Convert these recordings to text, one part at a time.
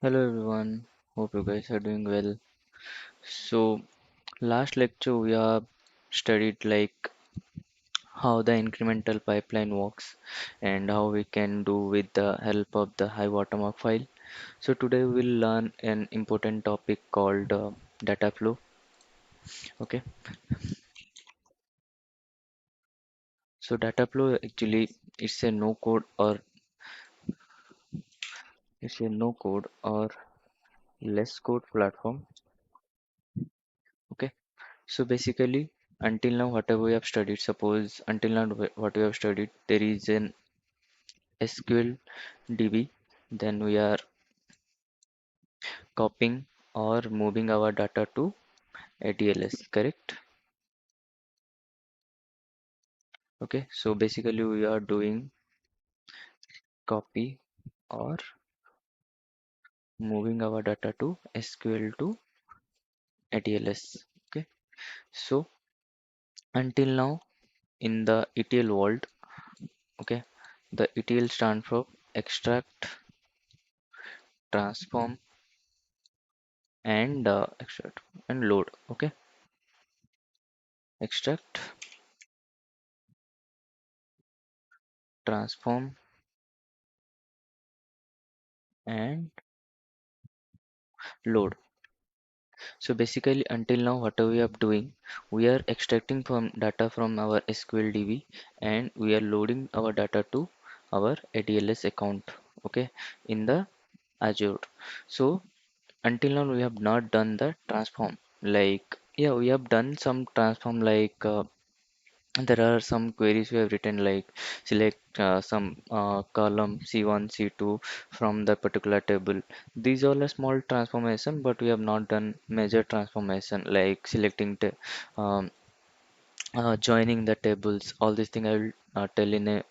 Hello everyone, hope you guys are doing well. So, last lecture we have studied like how the incremental pipeline works and how we can do with the help of the high watermark file. So, today we'll learn an important topic called data flow. Okay, so data flow actually it's a no code or less code platform. Okay, so basically until now whatever we have studied, suppose until now what we have studied, there is an SQL DB, then we are copying or moving our data to ATLS, correct? Okay, so basically we are doing copy or moving our data to SQL to ATLS. Okay, so until now in the ETL world, okay, the ETL stand for extract, transform, and extract and load. Okay, extract, transform, and load. So basically until now what we are doing, we are extracting from data from our SQL DB and we are loading our data to our ADLS account, okay, in the Azure. So until now we have not done the transform. Like yeah, we have done some transform like there are some queries we have written like select some column C1, C2 from the particular table. These all are small transformation, but we have not done major transformation like selecting um, joining the tables. All these things I will tell in a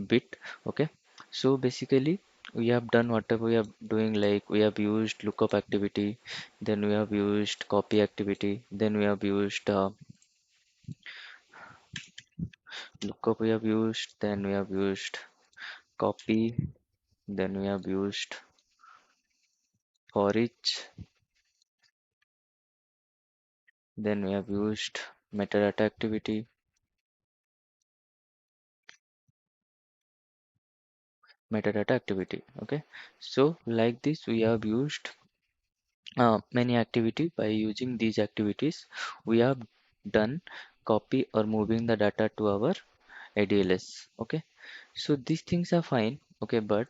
bit. Okay. So basically we have done whatever we are doing, like we have used lookup activity, then we have used copy activity, then we have used lookup we have used, then we have used copy, then we have used for each, then we have used metadata activity, okay. So like this we have used many activity. By using these activities we have done copy or moving the data to our ADLS, okay. So these things are fine, okay, but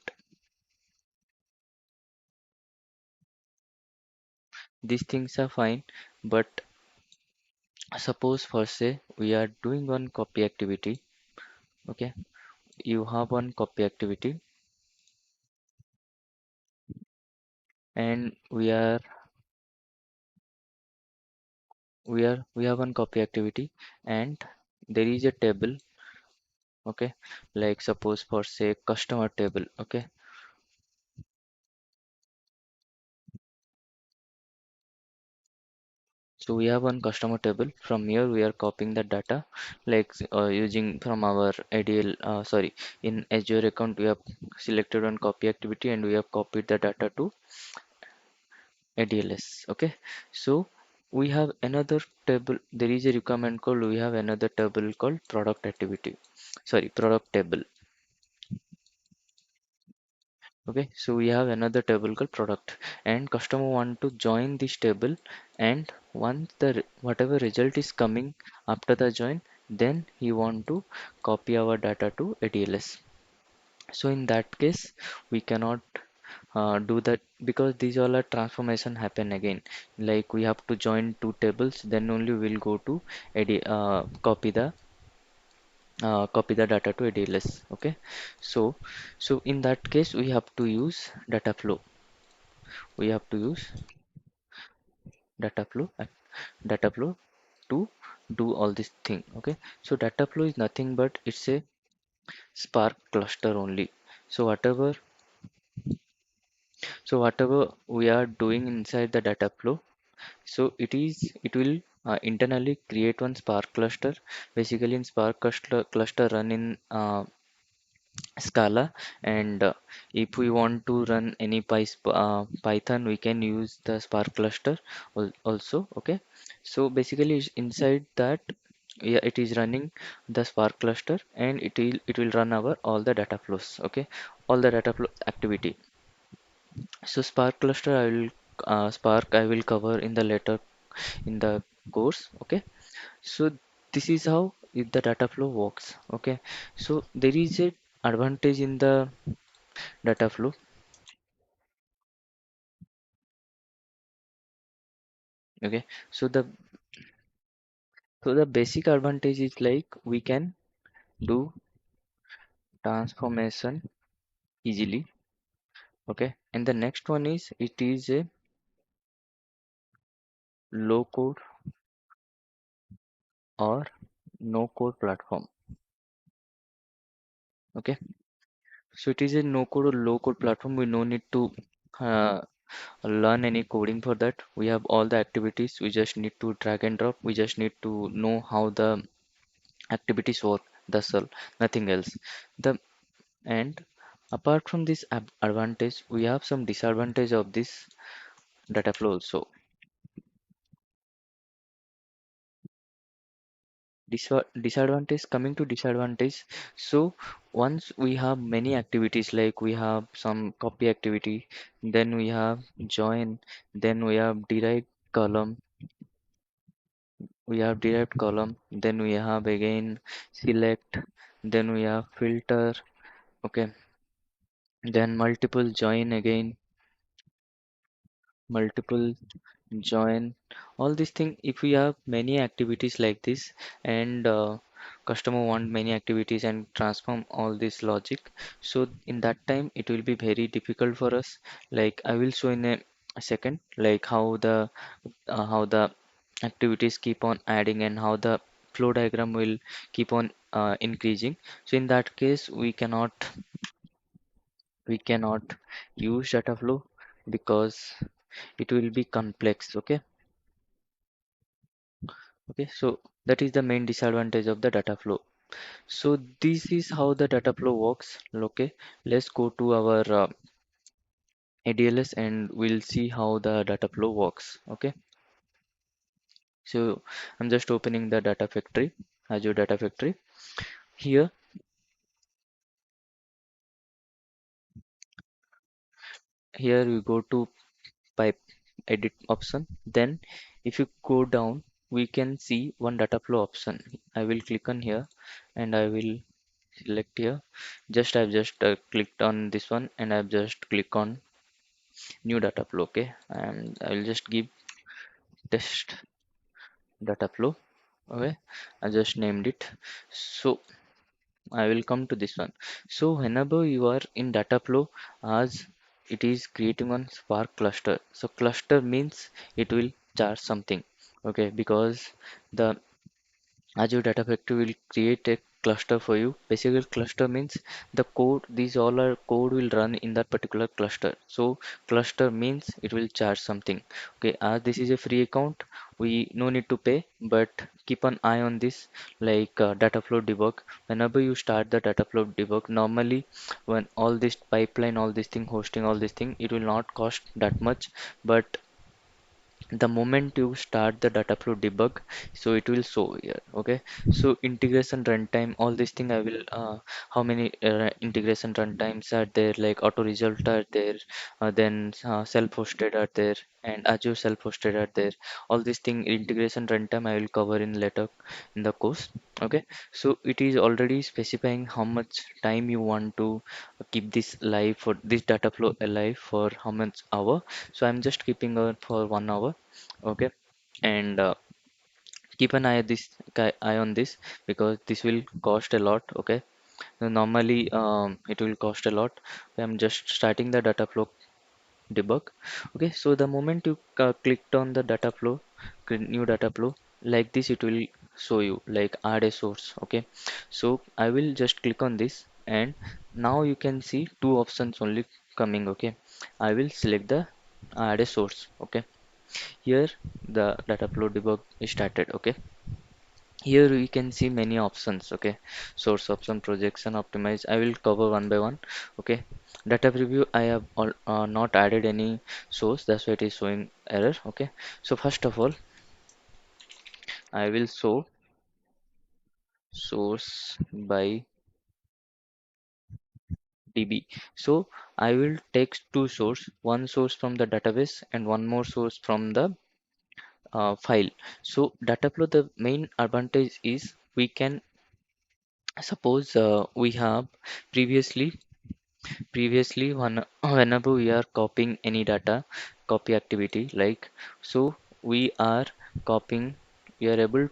these things are fine, but suppose for say we are doing one copy activity, okay. You have one copy activity and we have one copy activity and there is a table, okay, like suppose for say customer table, okay. So we have one customer table. From here we are copying the data like using from our ADL, sorry, in Azure account we have selected one copy activity and we have copied the data to ADLS, okay. So we have another table, there is a requirement called, we have another table called product activity, sorry, product table. Okay, so we have another table called product and customer want to join this table, and once whatever result is coming after the join, then he want to copy our data to ADLS. So in that case we cannot do that because these all are transformation happen again, like we have to join two tables, then only we'll go to copy the data to ADLS, okay. So in that case we have to use data flow, we have to use data flow data flow to do all this thing, okay. So data flow is nothing but it's a Spark cluster only. So whatever we are doing inside the data flow, so it will internally create one Spark cluster. Basically in Spark cluster run in Scala, and if we want to run any Python, we can use the Spark cluster also. Okay, so basically inside that, yeah, it is running the Spark cluster, and it will run our all the data flows. Okay, all the data flow activity. So Spark cluster Spark I will cover in the later in the course. Okay, so this is how the data flow works. Okay, so there is a advantage in the data flow. Okay, so the basic advantage is like we can do transformation easily. Okay, and the next one is it is a low code or no code platform. Okay, so it is a no code or low code platform. We no need to uh, learn any coding for that. We have all the activities. We just need to drag and drop. We just need to know how the activities work. That's all, nothing else. The And apart from this advantage, we have some disadvantage of this data flow also. Disadvantage, coming to disadvantage. So once we have many activities, like we have some copy activity, then we have join, then column, we have derived column, then we have again select, then we have filter. Okay, then multiple join again, multiple join, all these thing. If we have many activities like this, and customer want many activities and transform all this logic, so in that time it will be very difficult for us. Like I will show in a second, like how the activities keep on adding and how the flow diagram will keep on increasing. So in that case we cannot use data flow because it will be complex. Okay, okay, so that is the main disadvantage of the data flow. So this is how the data flow works. Okay, let's go to our ADLS and we'll see how the data flow works. Okay, so I'm just opening the data factory, Azure data factory. Here we go to pipe edit option. Then if you go down, we can see one data flow option. I will click on here and I will select here. I've just clicked on this one and I've just click on new data flow. Okay, and I will just give test data flow. Okay, I just named it. So I will come to this one. So whenever you are in data flow, as it is creating on Spark cluster, so cluster means it will charge something. Okay, because the Azure Data Factory will create a cluster for you. Basically, cluster means the code, these all are code will run in that particular cluster. So cluster means it will charge something. Okay, as this is a free account, we no need to pay, but keep an eye on this, like data flow debug. Whenever you start the data flow debug, normally when all this pipeline, all this thing, hosting, all this thing, it will not cost that much, but the moment you start the data flow debug, so it will show here. Okay, so integration runtime, all this thing I will how many integration runtimes are there, like auto result are there, then self-hosted are there, and Azure self-hosted are there. All this thing integration runtime I will cover in later in the course. Okay, so it is already specifying how much time you want to keep this live, for this data flow alive for how much hour. So I'm just keeping for 1 hour. Okay, and keep an eye on this, because this will cost a lot. Okay, so normally it will cost a lot. I'm just starting the data flow debug. Okay, so the moment you clicked on the data flow, new data flow, like this it will show you like add a source. Okay, so I will just click on this, and now you can see two options only coming. Okay, I will select the add a source. Okay, here the data flow debug is started. Okay, Here we can see many options. Okay, source option, projection, optimize. I will cover one by one. Okay, data preview. I have not added any source. That's why it is showing error. Okay, so first of all, I will show source by DB. So I will take two source, one source from the database and one more source from the file. So data flow, the main advantage is we can suppose we have previously whenever we are copying any data copy activity, like, so we are copying, we are able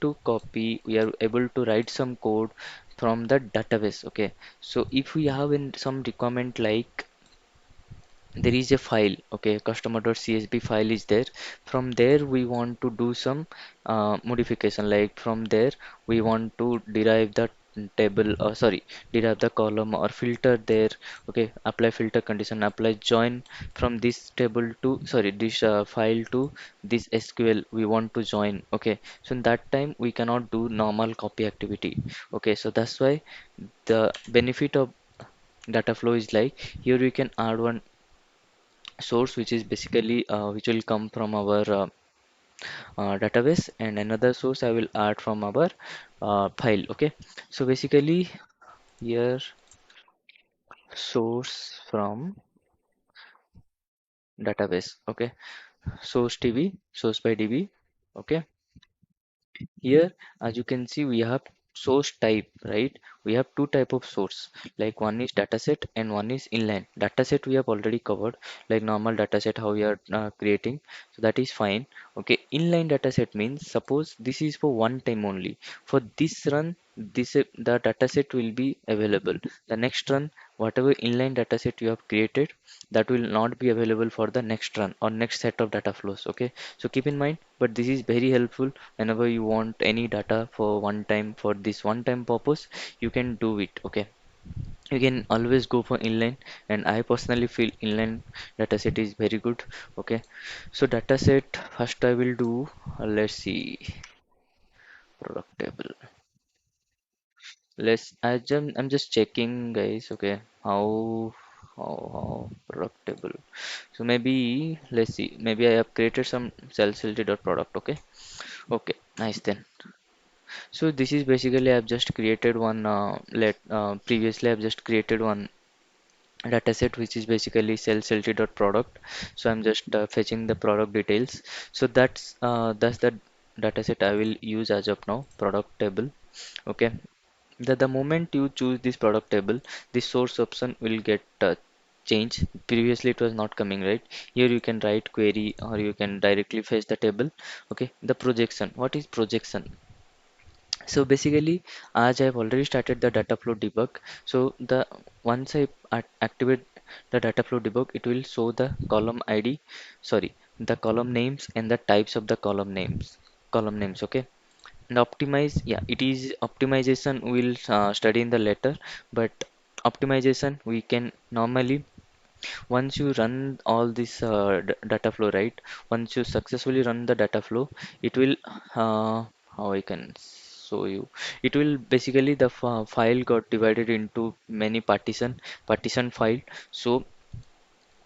to write some code from the database. Okay, so if we have in some requirement, like there is a file, okay, customer.csv file is there. From there we want to do some modification, like from there we want to derive the table, or sorry, derive the column or filter there. Okay, apply filter condition, apply join from this table to, sorry, this file to this SQL we want to join. Okay, so in that time we cannot do normal copy activity. Okay, so that's why the benefit of data flow is like, here we can add one source which is basically which will come from our database, and another source I will add from our file. Okay, so basically here source from database. Okay, source DB, source by DB. Okay, here, as you can see, we have source type, right? We have two type of source, like one is dataset and one is inline. Dataset we have already covered, like normal dataset how we are creating, so that is fine. Okay, inline dataset means suppose this is for one time only. For this run, the dataset will be available. The next run, whatever inline dataset you have created, that will not be available for the next run or next set of data flows. Okay, so keep in mind, but this is very helpful whenever you want any data for one time, for this one time purpose, you can do it. Okay, you can always go for inline, and I personally feel inline dataset is very good. Okay, so dataset first I will do, let's see, product table. I'm just checking, guys. Okay, how product table. So maybe let's see, maybe I have created some product. Okay, okay, nice then. So this is basically I've just created one let previously I've just created one dataset which is basically product. So I'm just fetching the product details. So that's the dataset I will use as of now, product table. Okay, the moment you choose this product table, this source option will get changed. Previously it was not coming, right? Here you can write query or you can directly fetch the table. Okay, the projection, what is projection? So basically, as I've already started the data flow debug, so the once I activate the data flow debug, it will show the column ID, sorry, the column names and the types of the column names. Okay, and optimize, yeah, it is optimization we'll study in the later, but optimization we can normally, once you run all this data flow, right? Once you successfully run the data flow, it will how I can show you, it will basically the file got divided into many partition file. So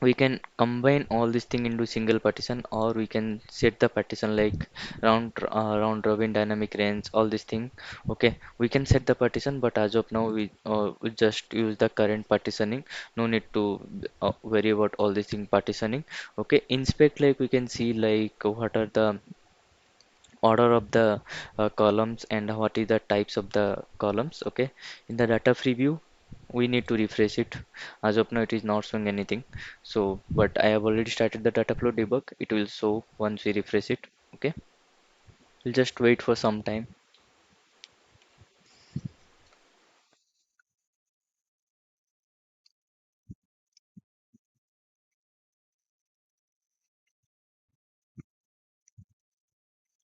we can combine all this thing into single partition, or we can set the partition like round robin, dynamic range, all this thing. Okay, we can set the partition, but as of now we just use the current partitioning. No need to worry about all this thing partitioning. Okay, inspect, like we can see like what are the order of the columns and what is the types of the columns. Okay, in the data preview we need to refresh it. As of now it is not showing anything, so but I have already started the data flow debug, it will show once we refresh it. Okay, we'll just wait for some time.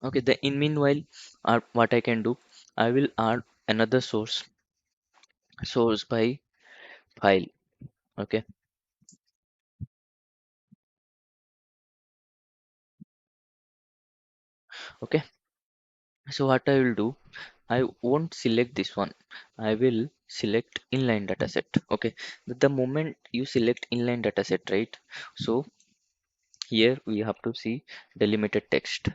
Okay, the in meanwhile, what I can do, I will add another source by file. Okay, okay, so what I will do, I won't select this one. I will select inline dataset. Okay. The moment you select inline dataset, right? So here we have to see delimited text.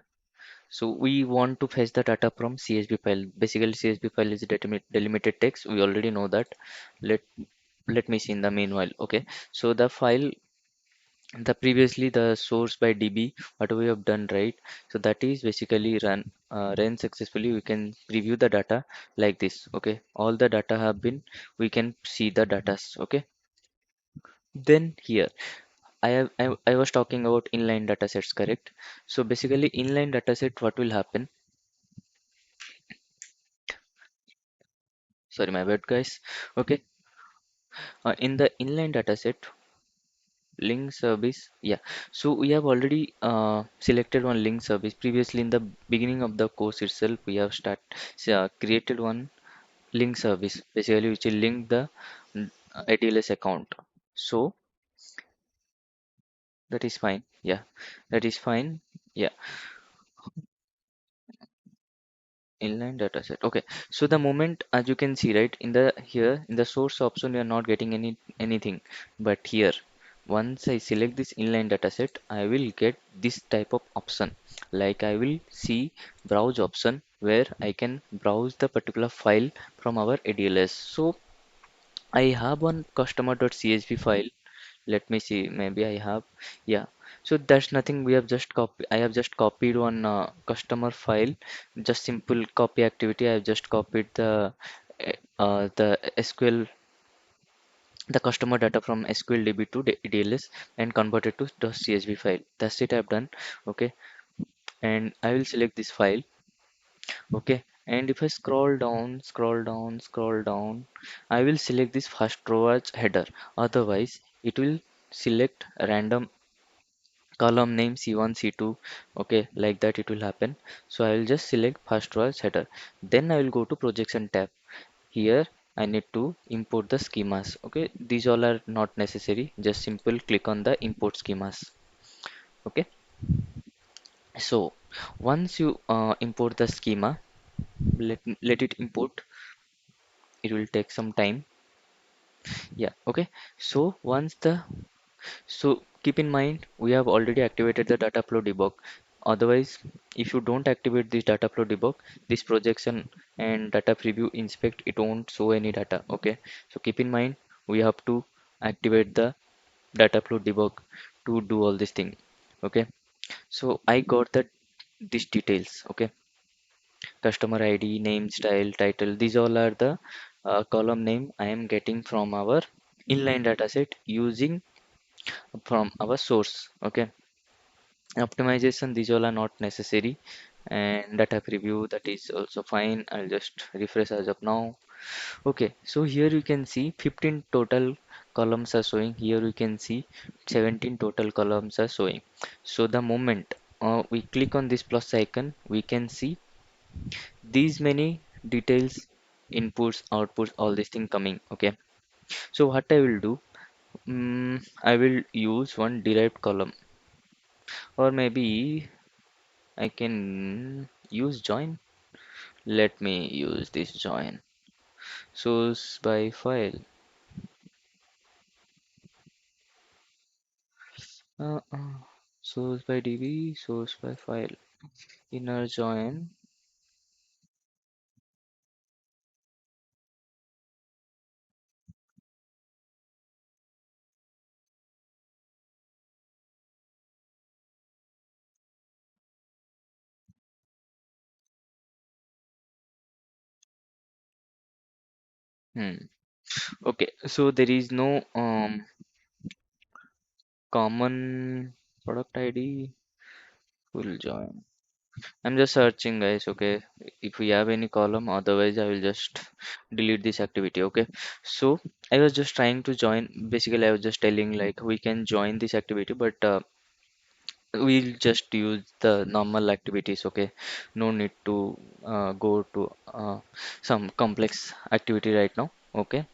So we want to fetch the data from CSV file. Basically, CSV file is delimited text. We already know that. Let let me see in the meanwhile. Okay. So the file, the previously the source by DB, what we have done, right? So that is basically ran successfully. We can preview the data like this. Okay. All the data have been. We can see the data. Okay. Then here. I was talking about inline datasets, correct? So basically inline dataset, what will happen? Sorry, my bad, guys. Okay, in the inline dataset, link service, yeah. So we have already selected one link service. Previously, in the beginning of the course itself, we have created one link service, basically which will link the ATLS account. So that is fine. Yeah, that is fine. Yeah. Inline dataset. Okay. So the moment, as you can see, right, in the here in the source option, we are not getting anything. But here, once I select this inline dataset, I will get this type of option. Like I will see browse option where I can browse the particular file from our ADLS. So I have one customer.csv file. Let me see, maybe I have, yeah. So that's nothing. We have just copy. I have just copied one customer file, just simple copy activity. I have just copied the SQL, the customer data from SQL DB to DLS and converted to the CSV file. That's it. I've done. Okay, and I will select this file. Okay, and if I scroll down, scroll down, scroll down, I will select this first row as header. Otherwise, it will select a random column name C1, C2. Okay, like that it will happen. So I will just select first row as header. Then I will go to projection tab. Here I need to import the schemas. Okay, these all are not necessary. Just simple click on the import schemas. Okay, so once you import the schema, let it import. It will take some time. Yeah, okay. So once the So keep in mind, we have already activated the data flow debug. Otherwise, if you don't activate this data flow debug, this projection and data preview inspect, it won't show any data. Okay. So keep in mind, we have to activate the data flow debug to do all this thing. Okay. So I got that these details. Okay. Customer ID, name, style, title. These all are the column name I am getting from our inline dataset using from our source. Okay, optimization, these all are not necessary, and data preview, that is also fine. I'll just refresh as of now. Okay, so here you can see 15 total columns are showing. Here you can see 17 total columns are showing. So the moment we click on this plus icon, we can see these many details, inputs, outputs, all this thing coming. Okay, so what I will do, I will use one derived column, or maybe I can use join. Let me use this join. Source by file. Uh, uh, Source by DB, source by file. Inner join. Hmm. Okay, so there is no common product ID. Full join. I'm just searching, guys. Okay, if we have any column, otherwise I will just delete this activity. Okay, so I was just trying to join. Basically, I was just telling like we can join this activity, but we'll just use the normal activities. Okay, no need to go to some complex activity right now. Okay,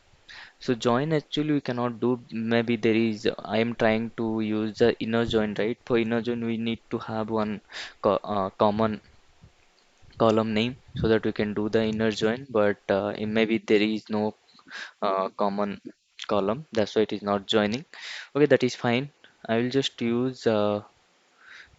so join actually we cannot do. Maybe there is, I am trying to use the inner join, right? For inner join we need to have one common column name so that we can do the inner join, but maybe there is no common column, that's why it is not joining. Okay, that is fine. I will just use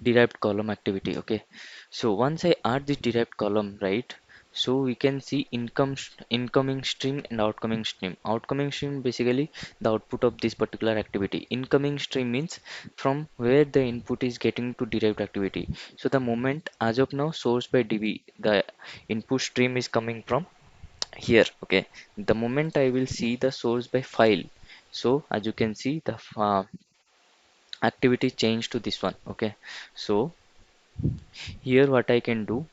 derived column activity. Okay, so once I add this derived column, right, so we can see incoming stream and outgoing stream. Outgoing stream basically the output of this particular activity. Incoming stream means from where the input is getting to derived activity. So the moment as of now source by db, the input stream is coming from here. Okay, the moment I will see the source by file, so as you can see the activity change to this one. Okay, so here what I can do,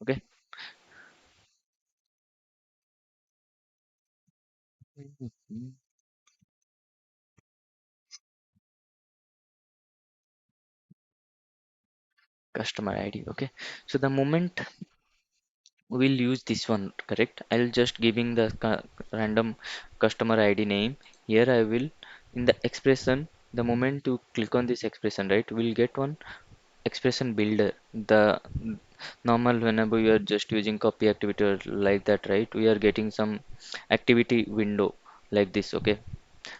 okay. Mhm. Customer ID. Okay, so the moment we'll use this one, correct, I'll just giving the random customer ID name. Here I will, in the expression, the moment you click on this expression, right, we'll get one expression builder. The normal whenever you are just using copy activity or like that, right, we are getting some activity window like this. Okay,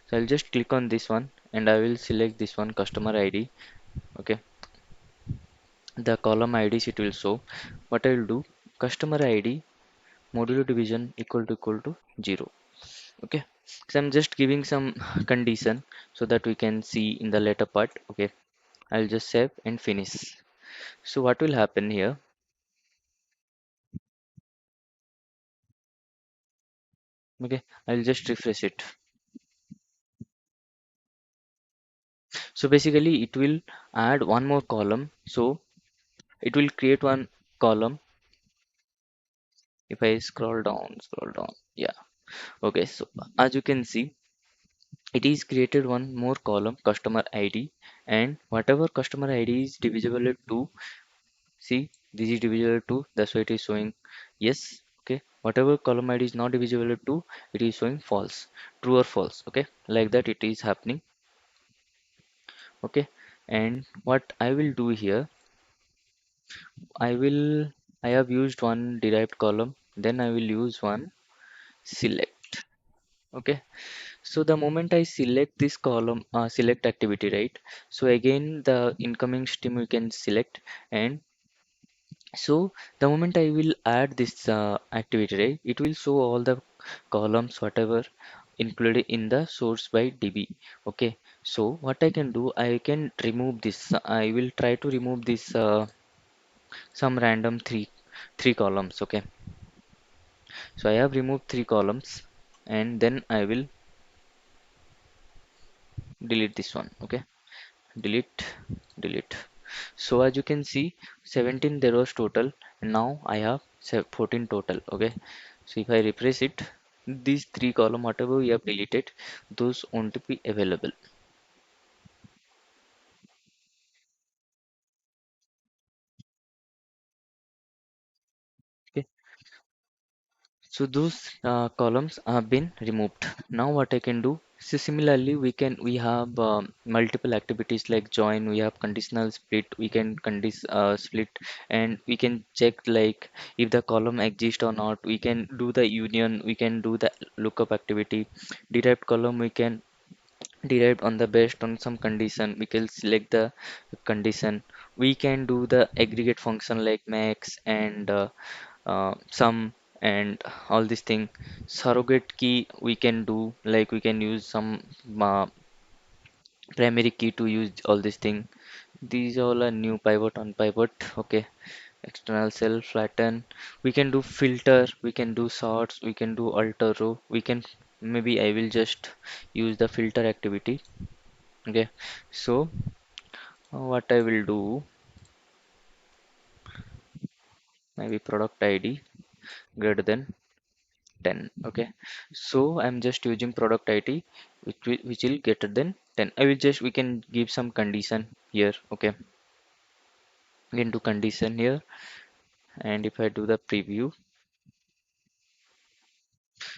so I'll just click on this one and I will select this one customer ID. Okay, the column IDs it will show. What I will do, customer ID modulo division equal to 0. Okay, so I'm just giving some condition so that we can see in the later part. Okay, I'll just save and finish. So what will happen here? Okay, I'll just refresh it. So basically it will add one more column. So it will create one column. If I scroll down, yeah. Okay, so as you can see, it is created one more column customer ID, and whatever customer ID is divisible at 2, see this is divisible at 2, that's why it is showing yes. Okay, whatever column ID is not divisible at 2, it is showing false, true or false. Okay, like that it is happening. Okay, and what I will do here, I will, I have used one derived column, then I will use one select. Okay, so the moment I select this column, select activity, right? So again, the incoming stream we can select, and so the moment I will add this activity, right? It will show all the columns, whatever included in the source by DB. Okay. So what I can do, I can remove this. I will try to remove this some random three columns. Okay. So I have removed three columns, and then I will delete this one. Okay, delete, delete. So as you can see, 17 there was total, and now I have 14 total. Okay, so if I refresh it, these three column whatever we have deleted, those won't be available. Okay, so those columns have been removed. Now what I can do, so similarly we have multiple activities like join, we have conditional split, we can split, and we can check like if the column exists or not. We can do the union, we can do the lookup activity. Derived column we can derived on the based on some condition, we can select the condition. We can do the aggregate function like max and sum and all this thing. Surrogate key we can do, like we can use some uh, primary key to use all this thing. These all are new pivot on pivot. Okay, external cell flatten, we can do filter, we can do sorts, we can do alter row, we can, maybe I will just use the filter activity. Okay, so what I will do, maybe product ID greater than 10. Okay, so I'm just using product ID which will greater than 10. I will just, we can give some condition here. Okay, we can do condition here, and if I do the preview,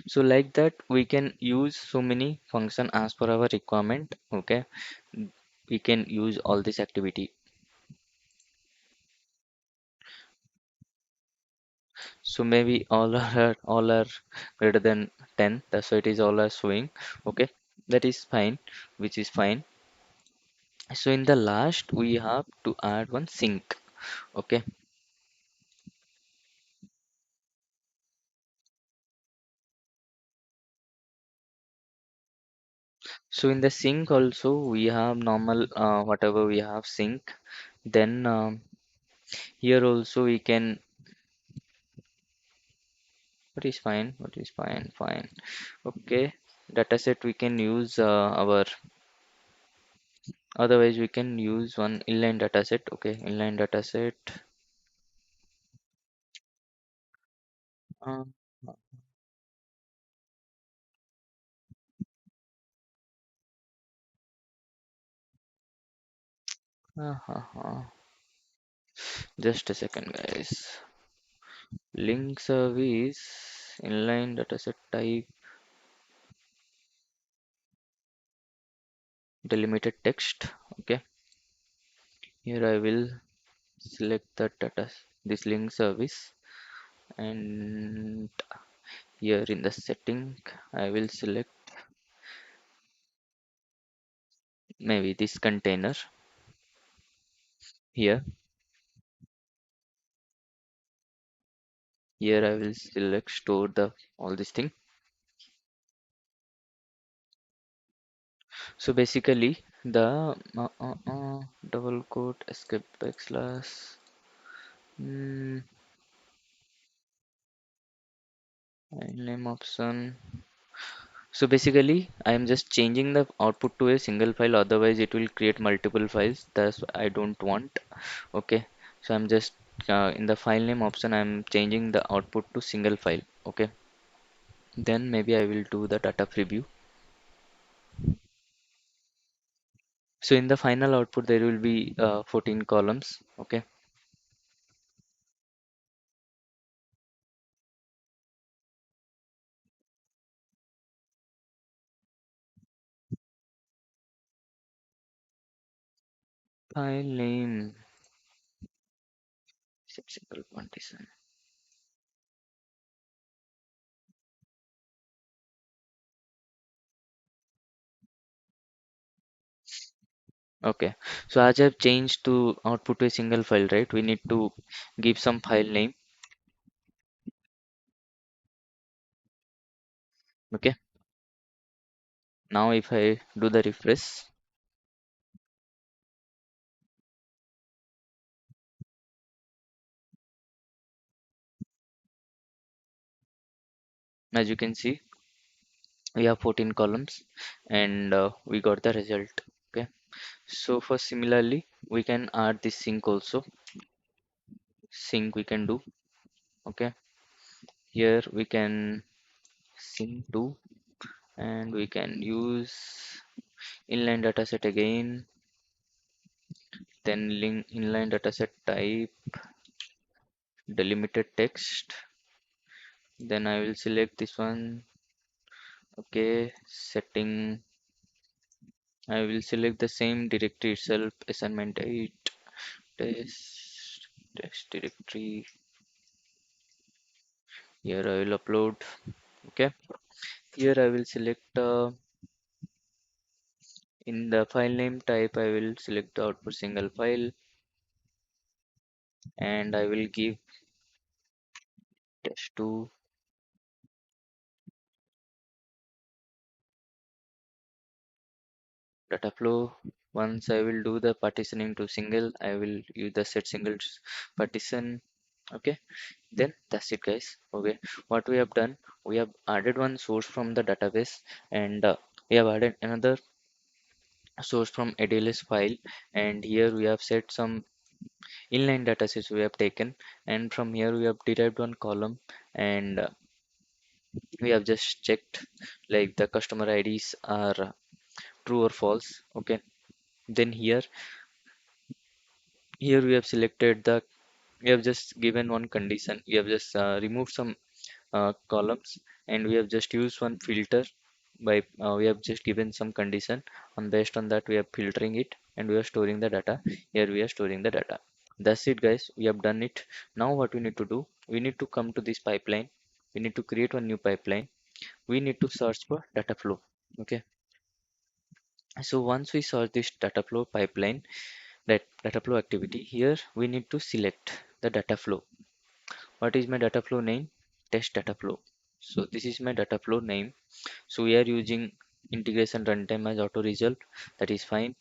so like that we can use so many function as per our requirement. Okay, we can use all this activity. So maybe all are greater than 10. That's why it is all are showing. Okay, that is fine, which is fine. So in the last we have to add one sync. Okay, so in the sync also we have normal whatever we have sync. Then here also we can, what is fine, fine. Okay, dataset we can use our, otherwise we can use one inline dataset. Okay, inline dataset. Uh, just a second, guys. Link service, inline dataset type, delimited text. Okay, here I will select the data, this link service, and here in the setting, I will select maybe this container. Here, here I will select store the all this thing. So basically, the double quote escape backslash. Mm, file name option. So basically, I am just changing the output to a single file, otherwise it will create multiple files. That's what I don't want. Okay, so I'm just in the file name option, I'm changing the output to single file. Okay, then maybe I will do the data preview. So in the final output, there will be 14 columns. Okay, file name simple condition. Okay, so as I've changed to output to a single file, right? We need to give some file name. Okay, now if I do the refresh, as you can see, we have 14 columns and we got the result. Okay, so for similarly, we can add this sync also. Sync we can do. Okay, here we can sync to, and we can use inline dataset again, then link inline dataset type, delimited text, then I will select this one. Okay, setting, I will select the same directory itself, assignment 8, test directory. Here I will upload. Okay, here I will select in the file name type, I will select the output single file, and I will give test2 data flow. Once I will do the partitioning to single, I will use the set single partition. Okay, then that's it, guys. Okay, what we have done, we have added one source from the database, and we have added another source from ADLS file, and here we have set some inline datasets we have taken, and from here we have derived one column, and we have just checked like the customer IDs are true or false. Okay, then here we have selected the, we have just given one condition, we have just removed some columns, and we have just used one filter. by we have just given some condition, and based on that we are filtering it and we are storing the data. Here we are storing the data. That's it, guys. We have done it. Now what we need to do, we need to come to this pipeline. We need to create one new pipeline. We need to search for data flow. Okay. So once we search this data flow pipeline, that data flow activity, here we need to select the data flow. What is my data flow name? Test data flow. So this is my data flow name. So we are using integration runtime as auto result. That is fine.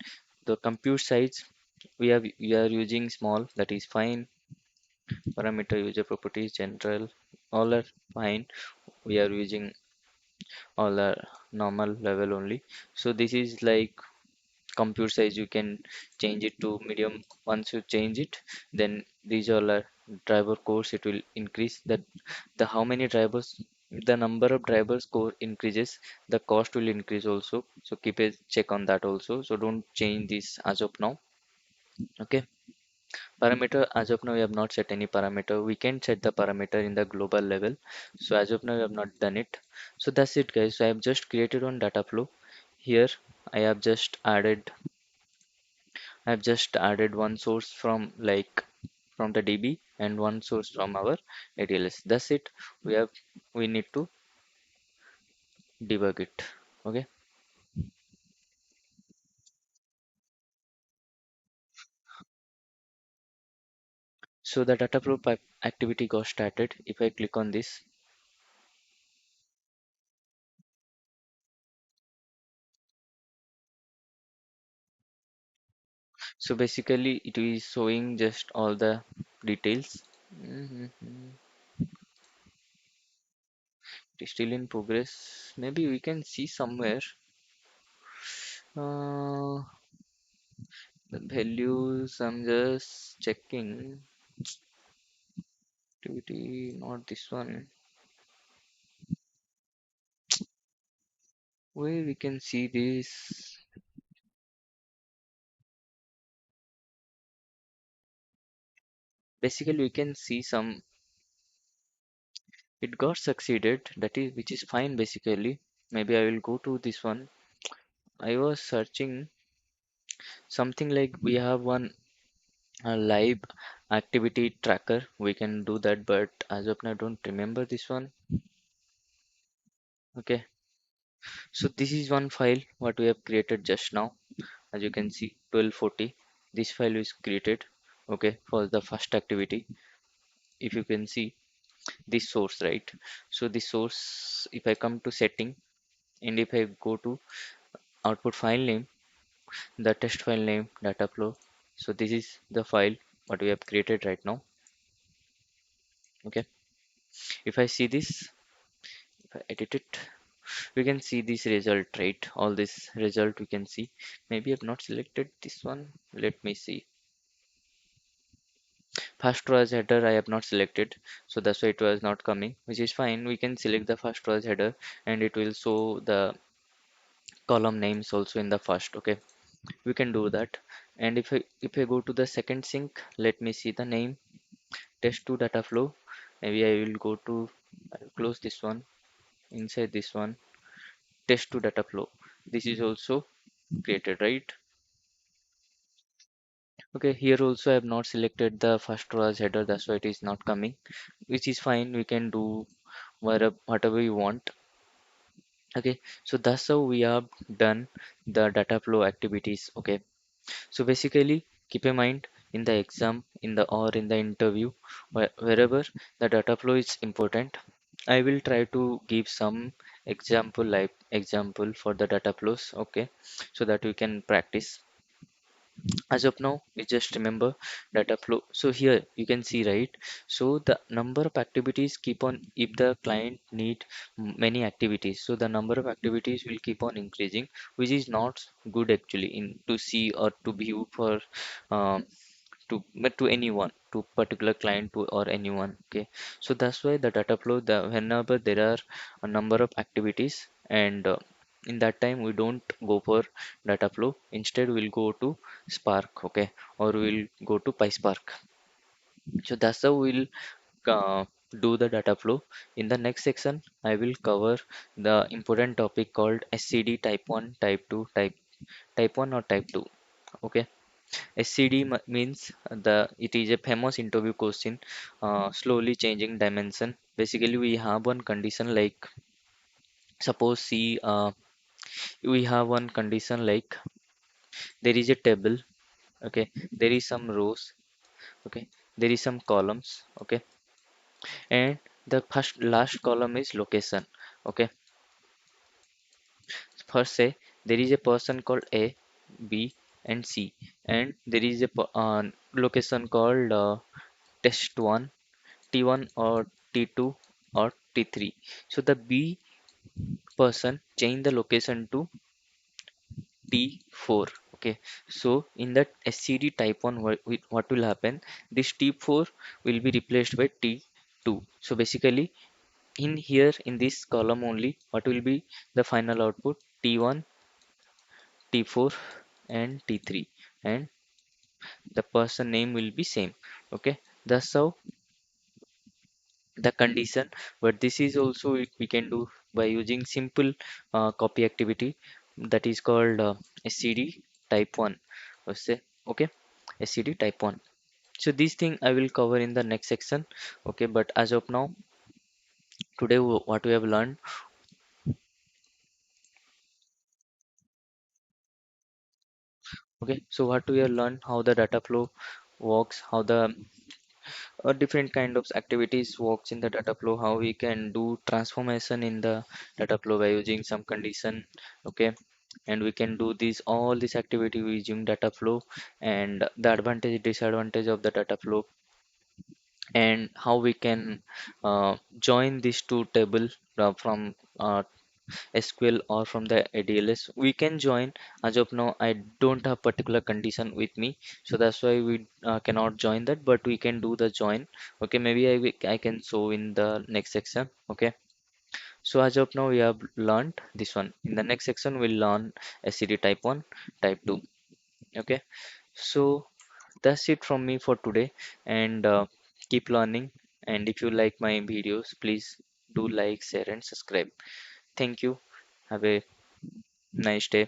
The compute size, we are using small. That is fine. Parameter, user properties, general, all are fine. We are using all are normal level only. So this is like compute size, you can change it to medium. Once you change it, then these all are driver cores, it will increase that. The how many drivers, the number of drivers core increases, the cost will increase also. So keep a check on that also. So don't change this as of now. Okay. Parameter, as of now we have not set any parameter. We can set the parameter in the global level. So as of now we have not done it. So that's it, guys. So I have just created one data flow. Here I have just added, one source from like from the DB and one source from our ADLS. That's it. We need to debug it. Okay. So the data flow pipe activity got started. If I click on this, so basically it is showing just all the details. Mhm. It is still in progress. Maybe we can see somewhere. Uh, the values. I'm just checking. Activity, not this one. Where we can see this. Basically, we can see some. It got succeeded. That is, which is fine. Basically, maybe I will go to this one. I was searching something like we have one live activity tracker. We can do that, but as of now, I don't remember this one. Okay. So this is one file what we have created just now. As you can see, 1240. This file is created. Okay, for the first activity. If you can see this source, right? So the source, if I come to setting and if I go to output file name, the test file name, data flow. So this is the file what we have created right now. Okay. If I see this, if I edit it, we can see this result, right? All this result we can see. Maybe I've not selected this one. Let me see. First row as header I have not selected, so that's why it was not coming, which is fine. We can select the first row as header and it will show the column names also in the first. Okay, we can do that. And if I go to the second sync, let me see the name, test2 data flow. Maybe I will go to, I'll close this one, inside this one, test2 data flow. This is also created, right? Okay, here also I have not selected the first row as header, that's why it is not coming, which is fine. We can do whatever you want. Okay, so that's how we have done the data flow activities. Okay, so basically keep in mind in the exam, in the or in the interview, wherever the data flow is important, I will try to give some example, like example for the data flows. Okay, so that we can practice. As of now, we just remember data flow. So here you can see, right? So the number of activities keep on, if the client need many activities, so the number of activities will keep on increasing, which is not good actually in to see or to view for um, to, but to anyone, to particular client, to or anyone. Okay, so that's why the data flow, the whenever there are a number of activities, and in that time we don't go for data flow, instead we'll go to Spark. Okay, or we'll go to PySpark. So that's how we'll do the data flow. In the next section, I will cover the important topic called SCD type 1, type 2, type 1 or type 2. Okay. SCD means it is a famous interview question, slowly changing dimension. Basically, we have one condition like suppose see we have one condition like there is a table, okay, there is some rows, okay, there is some columns, okay, and the first last column is location, okay. First say there is a person called A, B, and C, and there is a location called test 1, T1 or T2 or T3. So the B person change the location to T4. Okay. So in that SCD type 1, what will happen? This T4 will be replaced by T2. So basically in here in this column only, what will be the final output? T1, T4 and T3, and the person name will be same. Okay. That's how the condition, but this is also we can do by using simple copy activity that is called SCD type 1. Say okay, SCD type 1. So this thing I will cover in the next section. Okay, but as of now, today what we have learned. Okay, so what we have learned, how the data flow works, how the different kind of activities works in the data flow, how we can do transformation in the data flow by using some condition. Okay, and we can do this all this activity using data flow, and the advantage disadvantage of the data flow, and how we can join these two table from SQL or from the ADLS. We can join. As of now, I don't have particular condition with me, so that's why we cannot join that. But we can do the join. Okay, maybe I can show in the next section. Okay. So as of now, we have learned this one. In the next section, we'll learn SCD type 1, type 2. Okay. So that's it from me for today, and keep learning. And if you like my videos, please do like, share, and subscribe. Thank you. Have a nice day.